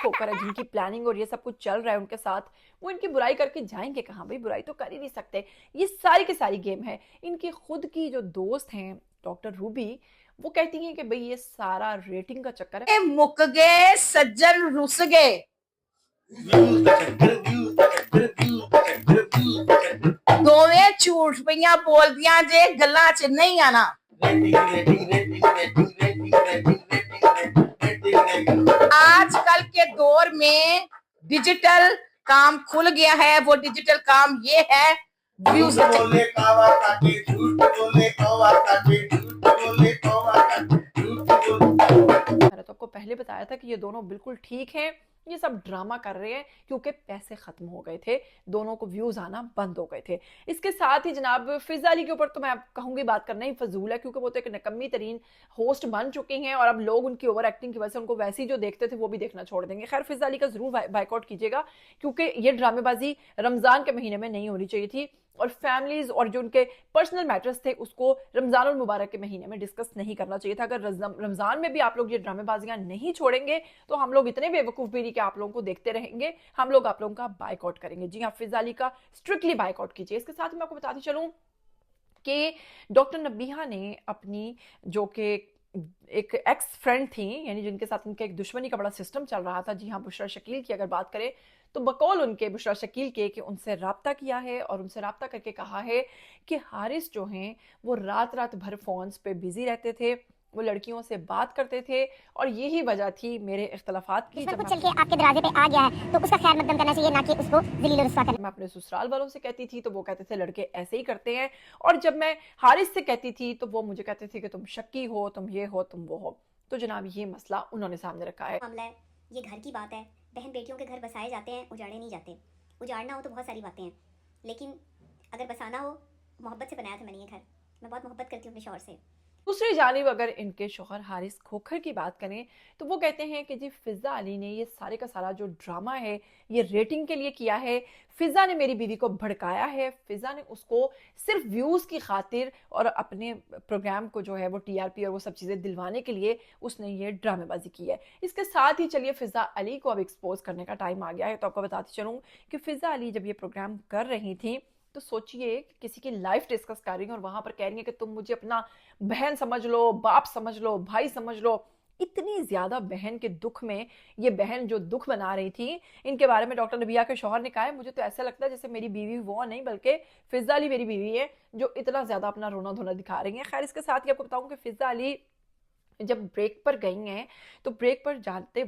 खोकर है, जिनकी प्लानिंग और ये सब कुछ चल रहा है उनके साथ, वो इनकी बुराई करके जाएंगे कहाँ? भाई बुराई तो कर ही नहीं सकते। ये सारी की सारी गेम है। इनकी खुद की जो दोस्त हैं डॉक्टर रूबी, वो कहती हैं कि भाई ये सारा रेटिंग का चक्कर है। मुक गए सज्जन रुस गए। दोवें झूठ पईयां बोलदियां जे गल्लां च नहीं आना। आजकल के दौर में डिजिटल काम खुल गया है। वो डिजिटल काम ये है व्यूज। बोले कावा काटे झूठ बोले कावा काटे झूठ बोले कावा काटे झूठ बोले। मैंने तो आपको पहले बताया था कि ये दोनों बिल्कुल ठीक हैं, ये सब ड्रामा कर रहे हैं क्योंकि पैसे खत्म हो गए थे, दोनों को व्यूज आना बंद हो गए थे। इसके साथ ही जनाब फिजा अली के ऊपर तो मैं कहूंगी बात करना ही फजूल है, क्योंकि वो तो एक निकम्मी तरीन होस्ट बन चुकी हैं और अब लोग उनकी ओवर एक्टिंग की वजह से उनको वैसे ही जो देखते थे वो भी देखना छोड़ देंगे। खैर फिजा अली का जरूर बाइकआउट कीजिएगा, क्योंकि ये ड्रामेबाजी रमजान के महीने में नहीं होनी चाहिए थी, और फैमिलीज और जो उनके पर्सनल मैटर्स थे उसको रमजान और मुबारक के महीने में डिस्कस नहीं करना चाहिए था। अगर रमजान में भी आप लोग ये ड्रामेबाजियां नहीं छोड़ेंगे तो हम लोग इतने बेवकूफ भी नहीं कि आप लोगों को देखते रहेंगे, हम लोग आप लोगों का बाइकआउट करेंगे। जी हाँ, फिजा अली का स्ट्रिक्टली बाइकआउट कीजिए। इसके साथ मैं आपको बताती चलूं कि डॉक्टर नबीहा ने अपनी, जो कि एक एक्स फ्रेंड थी, यानी जिनके साथ उनका एक दुश्मनी का बड़ा सिस्टम चल रहा था, जी हाँ बुशरा शकील की अगर बात करें तो बकौल उनके बुशरा शकील के कि उनसे रब्ता किया है और उनसे रब्ता करके कहा है कि हारिस जो हैं वो रात रात भर फोन्स पे बिजी रहते थे, वो लड़कियों से बात करते थे और यही वजह थी मेरे इख्तलाफात की। जब कुछ चल के आपके दरवाजे पे आ गया है तो उसका खैर मकदम करना चाहिए, ना कि उसको ज़लील रुस्वा करना। मैं अपने ससुराल वालों से कहती थी तो वो कहते थे लड़के ऐसे ही करते हैं, और जब मैं हारिस से कहती थी तो वो मुझे कहते थे कि तुम शक्की हो, तुम ये हो, तुम वो हो। तो जनाब ये मसला उन्होंने सामने रखा है। मामला है, ये घर की बात है। बहन बेटियों के घर बसाए जाते हैं, उजाड़े नहीं जाते। उजाड़ना हो तो बहुत सारी बातें हैं, लेकिन अगर बसाना हो, मोहब्बत से बनाया था मैंने ये घर। मैं बहुत मोहब्बत करती हूँ अपने शौहर से। दूसरी जानिब अगर इनके शौहर हारिस खोखर की बात करें तो वो कहते हैं कि जी फिजा अली ने ये सारे का सारा जो ड्रामा है ये रेटिंग के लिए किया है। फिजा ने मेरी बीवी को भड़काया है, फिजा ने उसको सिर्फ व्यूज की खातिर और अपने प्रोग्राम को जो है वो टीआरपी और वो सब चीजें दिलवाने के लिए उसने ये ड्रामेबाजी की है। इसके साथ ही चलिए फिजा अली को अब एक्सपोज करने का टाइम आ गया है। तो आपको बताती चलूं कि फिजा अली जब ये प्रोग्राम कर रही थी तो सोचिए कि किसी की लाइफ डिस्कस कर रही हैं और वहां पर कह रही हैं कि तुम मुझे अपना बहन समझ लो, बाप समझ लो, भाई समझ लो। इतनी ज्यादा बहन के दुख में ये बहन जो दुख बना रही थी, इनके बारे में डॉक्टर नबिया के शौहर ने कहा है मुझे तो ऐसा लगता है जैसे मेरी बीवी वो नहीं बल्कि फिजा अली मेरी बीवी है जो इतना ज्यादा अपना रोना धोना दिखा रही है। खैर इसके साथ ही आपको बताऊं कि फिजा अली जब ब्रेक पर गई हैं तो ब्रेक पर जाते